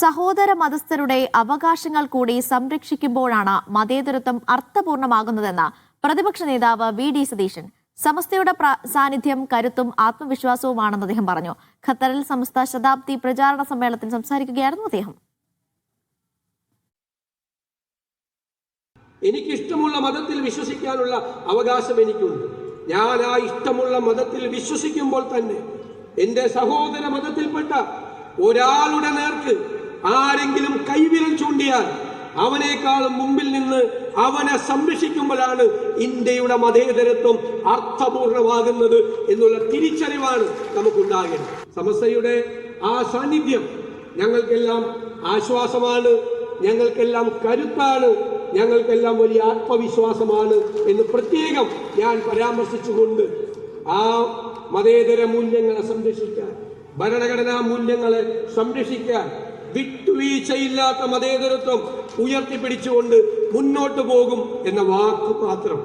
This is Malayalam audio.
സഹോദര മതസ്ഥരുടെ അവകാശങ്ങൾ കൂടി സംരക്ഷിക്കുമ്പോഴാണ് മതേതരത്വം അർത്ഥപൂർണമാകുന്നതെന്ന് പ്രതിപക്ഷ നേതാവ് വി.ഡി. സതീശൻ. സമസ്തയുടെ സാന്നിധ്യം കരുത്തും ആത്മവിശ്വാസവുമാണെന്ന് അദ്ദേഹം പറഞ്ഞു. ഖത്തറിൽ സമസ്ത ശതാബ്ദി പ്രചാരണ സമ്മേളനത്തിൽ സംസാരിക്കുകയായിരുന്നു അദ്ദേഹം. എനിക്കിഷ്ടമുള്ള മതത്തിൽ വിശ്വസിക്കാനുള്ള അവകാശം എനിക്കുണ്ട്. ഞാൻ ആ ഇഷ്ടമുള്ള മതത്തിൽ വിശ്വസിക്കുമ്പോൾ തന്നെ എന്റെ സഹോദര മതത്തിൽപ്പെട്ട ഒരാളുടെ നേർക്ക് ആരെങ്കിലും കൈവിരൽ ചൂണ്ടിയാൽ അവനേക്കാളും മുമ്പിൽ നിന്ന് അവനെ സംരക്ഷിക്കുമ്പോഴാണ് ഇന്ത്യയുടെ മതേതരത്വം അർത്ഥപൂർണമാകുന്നത് എന്നുള്ള തിരിച്ചറിവാണ് നമുക്കുണ്ടാകേണ്ടത്. സമസ്തയുടെ ആ സാന്നിധ്യം ഞങ്ങൾക്കെല്ലാം ആശ്വാസമാണ്, ഞങ്ങൾക്കെല്ലാം കരുത്താണ്, ഞങ്ങൾക്കെല്ലാം വലിയ ആത്മവിശ്വാസമാണ് എന്ന് പ്രത്യേകം ഞാൻ പരാമർശിച്ചുകൊണ്ട് ആ മതേതര മൂല്യങ്ങളെ സംരക്ഷിക്കാൻ, ഭരണഘടനാ മൂല്യങ്ങളെ സംരക്ഷിക്കാൻ വിട്ടുവീഴ്ചയില്ലാത്ത മതേതരത്വം ഉയർത്തിപ്പിടിച്ചുകൊണ്ട് മുന്നോട്ട് പോകും എന്ന വാക്ക് മാത്രം